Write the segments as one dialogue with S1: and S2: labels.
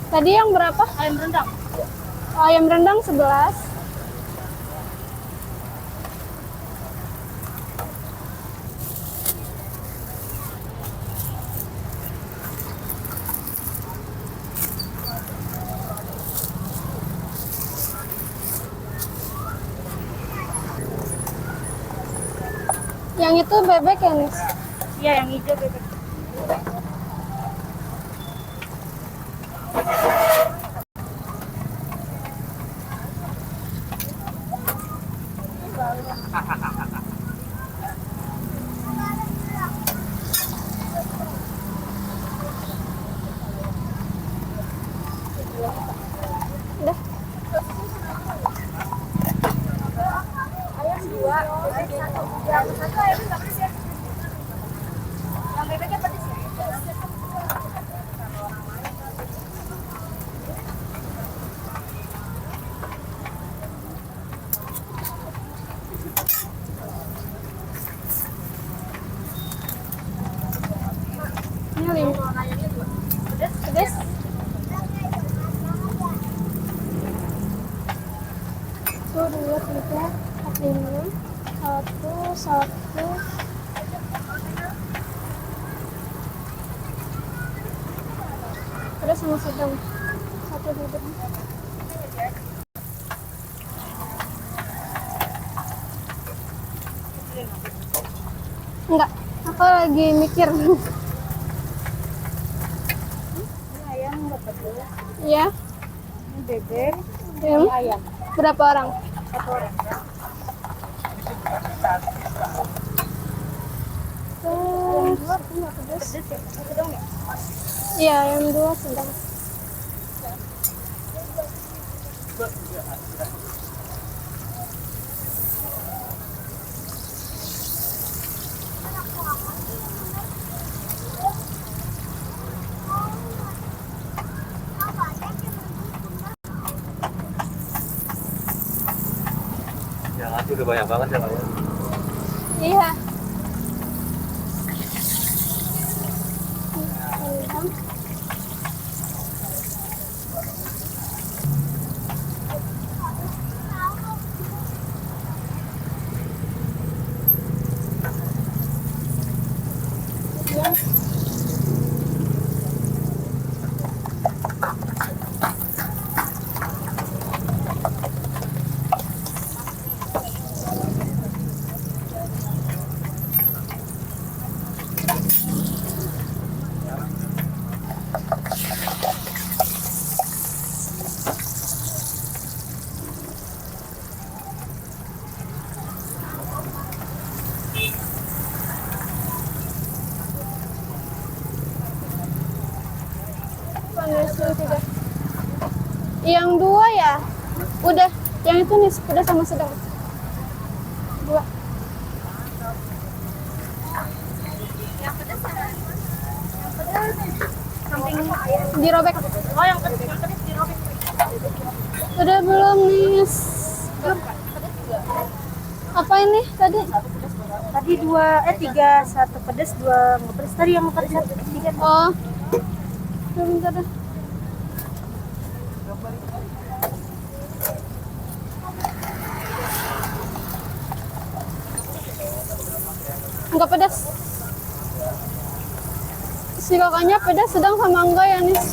S1: Tadi yang berapa?
S2: Ayam rendang.
S1: Ayam rendang 11. Yang itu bebek ya, Nis?
S2: Iya, yang hijau bebek.
S1: Udah.
S2: Ayam 2, bebek 1. Yang satu ayamnya nggak pedes ya? Yang bebeknya pedes ya?
S1: Ini 5.
S2: Ayamnya 2. Pedes?
S1: Pedes. Itu 2, 3, 4, 5. 1. Pedas sama sedang. 1 bibit. Enggak, aku lagi mikir.
S2: Ini ayam nggak pedes.
S1: Iya.
S2: Ini bebek.
S1: Yang
S2: Ini ayam.
S1: berapa orang?
S2: 1 orang.
S1: Yang 2 enggak pedas.
S2: Pedes ya? Satu dong ya?
S1: Iya, yang 2 sedang.
S3: Yang ngasih udah banyak banget ya Pak ya.
S1: Iya. Panesin 3. Yang 2 ya? Udah. Yang itu nih pedas sama sedang. 2.
S2: Yang pedes mana? Yang pedes. Samping ayam.
S1: Dirobek.
S2: Oh, yang pedes dirobek.
S1: Udah belum, Nis?
S2: Belum kan? Pedes juga.
S1: Apa ini tadi?
S2: Tadi 3, 1 pedes, 2 nggak pedes. Tadi yang pedes 1, 3.
S1: Oh. Bentar dah. Enggak pedas. Si kakaknya pedas sedang sama enggak ya, Nis?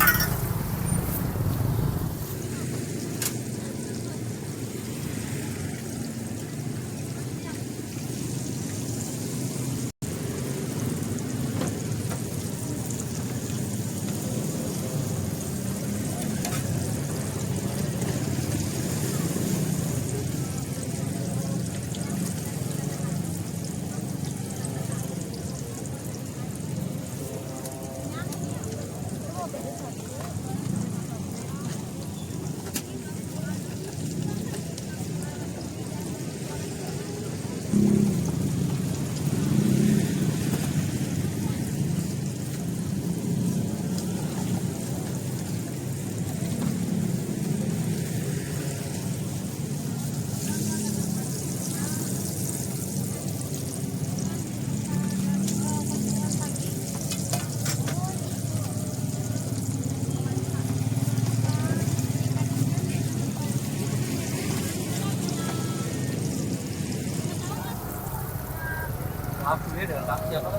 S3: dengan siapa?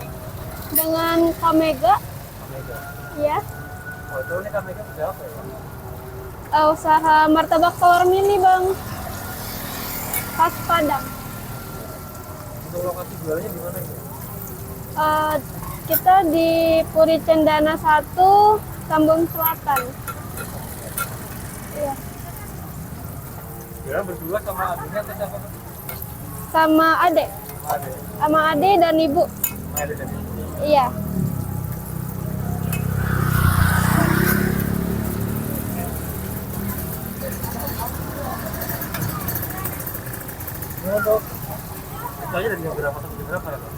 S1: Dengan Kamega.
S3: Kamega.
S1: Ya.
S3: Oh, itu ini Kamega udah apa ya?
S1: Usaha martabak telur mini bang. Khas Padang.
S3: Untuk lokasi jualnya di mana ini?
S1: Kita di Puri Cendana 1, Tambun Selatan. Iya.
S3: Kira berdua sama adiknya atau siapa?
S1: Sama adek.
S3: Ada.
S1: Sama adek dan ibu.
S3: Ada dan ibu.
S1: Iya.
S3: Ini untuk bukanya dari jam berapa sampai jam berapa ya, Pak?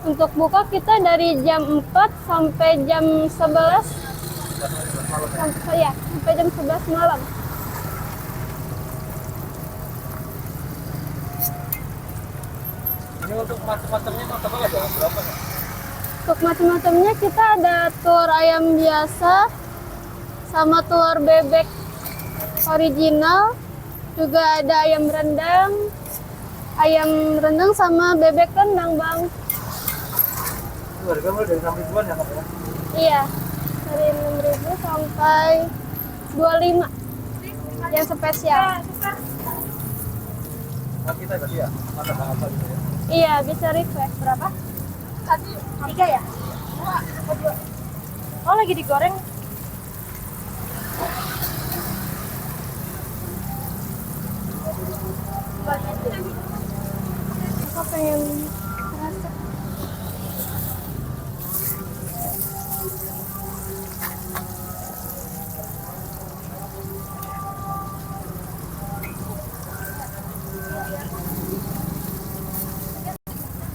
S1: Untuk buka kita dari jam 4 sampai jam 11.
S3: Malam ya?
S1: Sampai jam 11 malam.
S3: Ini untuk macam-macamnya martabak ada berapa ya?
S1: Untuk macam-macamnya kita ada telur ayam biasa sama telur bebek original, juga ada ayam rendang sama bebek rendang bang.
S3: Itu harga mulai dari 6 ribuan ya, Kak ya?
S1: Iya, dari 6.000 sampai 25 yang spesial.
S3: Nah, kita tadi ya, martabak apa gitu ya?
S1: Iya, bisa request.
S2: Berapa? Satu, 3 ya? 2, apa 2? Oh, lagi digoreng.
S1: Aku pengen rasa.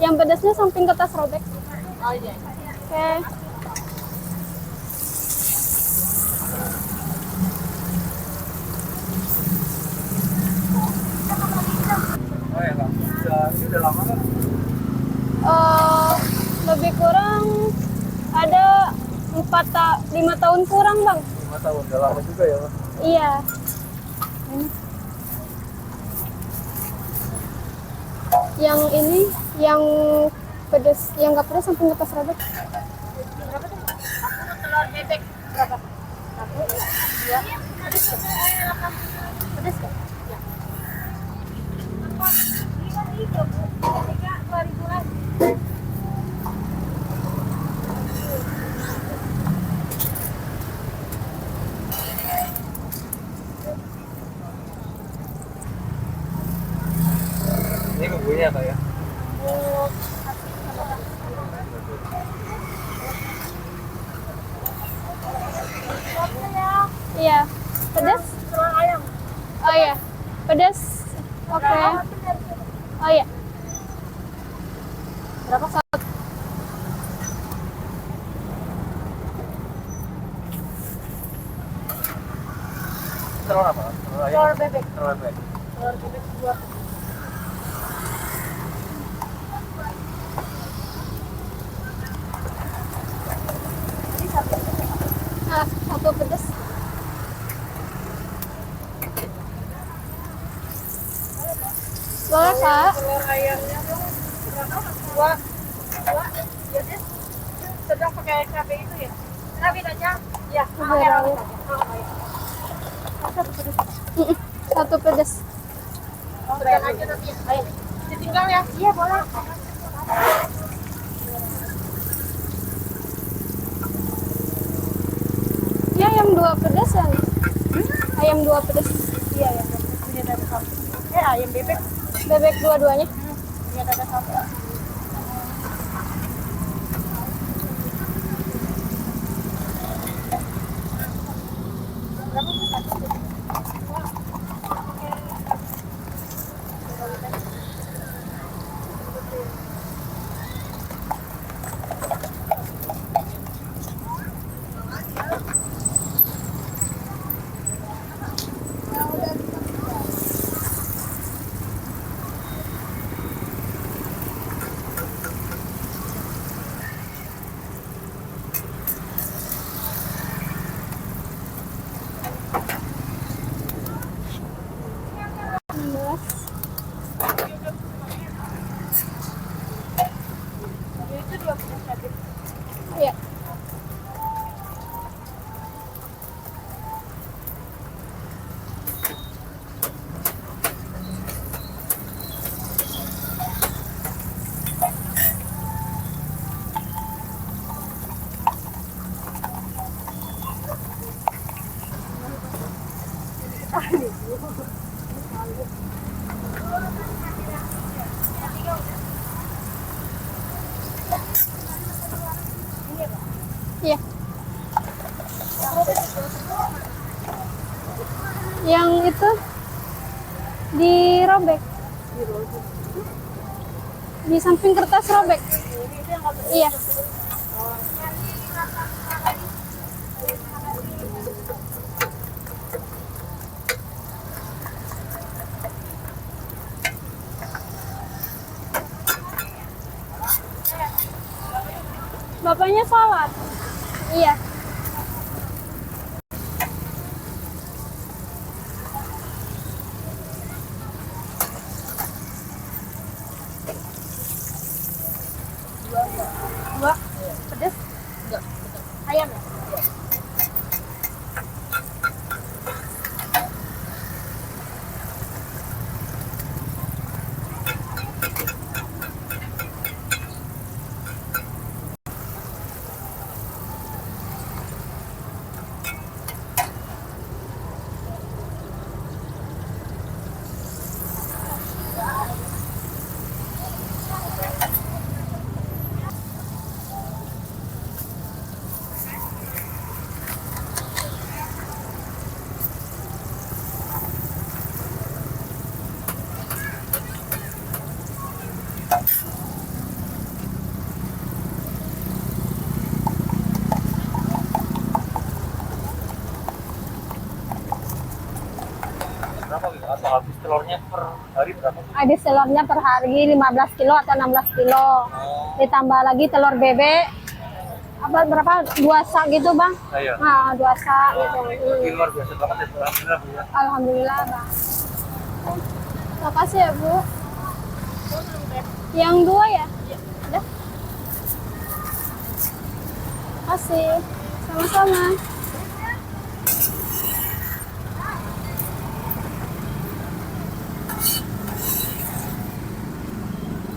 S1: Yang pedasnya samping kertas robek.
S2: Oh iya.
S1: Oke.
S3: Oh ya, Kak. Ini udah lama kan?
S1: Lebih kurang ada 5 tahun kurang bang.
S3: 5 tahun, udah lama juga ya, Pak?
S1: Iya. Yang ini, yang pedas, yang nggak pedas samping kertas robek.
S2: Berapa tuh? Aku telur bebek. Berapa? 1, 2. Pedes nggak? Pedes nggak? Ya. 5.000, 2.000-an.
S3: Ini bumbunya Kak ya?
S1: Iya. Pedas?
S2: Telur ayam.
S1: Oh iya. Pedas. Oke. Oh iya.
S2: Berapa?
S3: Telur apa? Telur ayam?
S2: Telur bebek.
S3: Telur bebek.
S2: Telur bebek 2.
S1: Satu pedas. Boleh kak?
S2: Telur ayamnya dong. Berapa? 2. 2. Ya deh. Sedang pakai cabai itu ya? Rawit aja. Ya, pakai rawit aja. Oh, baik. Satu pedas.
S1: Satu pedas.
S2: Sekian aja nanti ya. Baik. Ditinggal ya? Iya, boleh.
S1: Ini ayam 2 pedas ya? Ayam 2 pedas.
S2: Iya, ya. Punya dada sapi. Ayam bebek.
S1: Bebek dua-duanya.
S2: Punya dada sapi. Berapa tuh satu?
S1: Iya. Yang itu dirobek. Di samping kertas robek. Iya. Bapaknya sholat. Iya.
S2: Dua. Pedas? Enggak. Ayam ya?
S3: Berapa gitu? Atau habis telurnya per hari berapa?
S2: Habis telurnya per hari 15 kilo atau 16 kilo. Ditambah lagi telur bebek. Apa berapa? 2 sak gitu, Bang.
S3: Iya.
S2: Nah, 2 sak gitu.
S3: Ini luar biasa banget ya, alhamdulillah Bu ya.
S2: Alhamdulillah, Bang.
S1: Makasih ya, Bu. Yang 2 ya? Udah. Makasih. Sama-sama.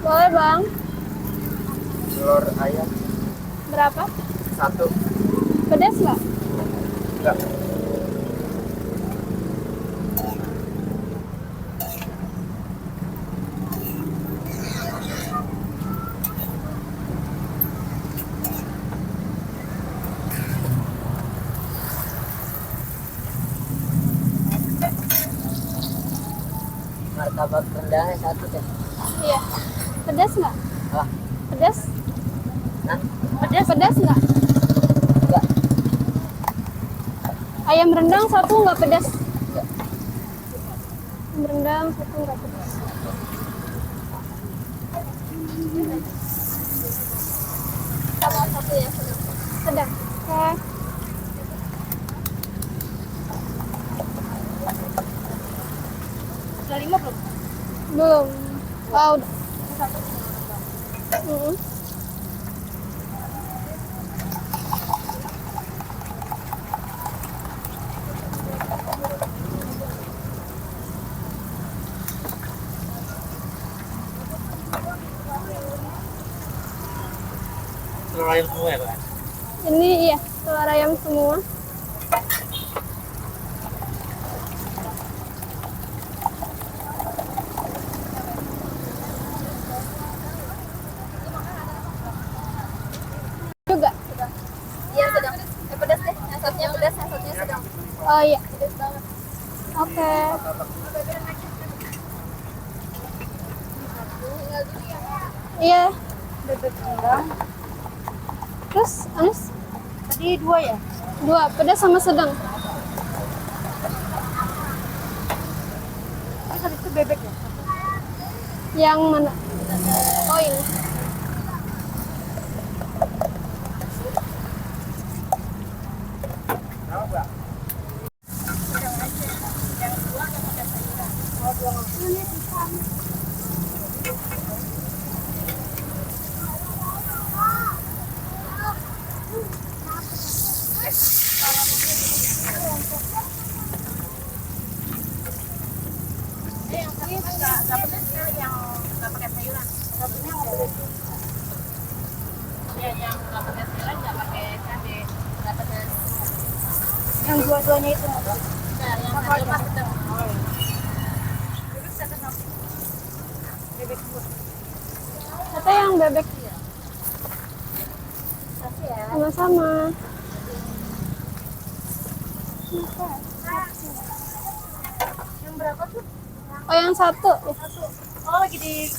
S1: Boleh, Bang.
S3: Telur ayam
S1: Berapa?
S3: 1.
S1: Pedas nggak?
S3: Enggak.
S4: Martabak rendangnya 1 deh.
S1: Iya. Pedas nggak?
S4: Ah,
S1: Pedas?
S4: nah,
S1: Pedas nggak?
S4: enggak.
S1: Ayam rendang 1 nggak pedas?
S4: Enggak.
S1: Ayam rendang 1 nggak pedas. Sama 1 ya, sedang. Oke.
S2: Udah 5 belum?
S1: Belum. Oh, udah. Mm-mm.
S3: Telur ayam semua ya, Pak?
S1: Ini iya, telur ayam semua. Juga.
S2: Iya, sedang. Pedas deh. Yang satunya pedas, yang satunya sedang.
S1: Oh iya.
S2: Pedas banget.
S1: Oke.
S2: Tinggal dulu ya.
S1: Iya.
S2: Bebek rendang.
S1: Terus, Anis?
S2: Tadi 2 ya?
S1: 2, pedas sama sedang.
S2: Terus habis itu bebek ya?
S1: Yang mana? Oh ini.
S2: Yang tadi nggak pedas ya, yang nggak pakai sayuran. Satunya nggak pedas. Ya, yang nggak pakai sayuran, nggak pakai cabai, nggak pedas. Yang dua-duanya itu nggak pedas. Nah, yang satu pas sedang. Bebek satu sama. Bebek dua.
S1: Atau yang bebek.
S2: Kasih ya.
S1: Sama-sama.
S2: Yang berapa tuh?
S1: Oh, yang satu.
S2: Oh, lagi di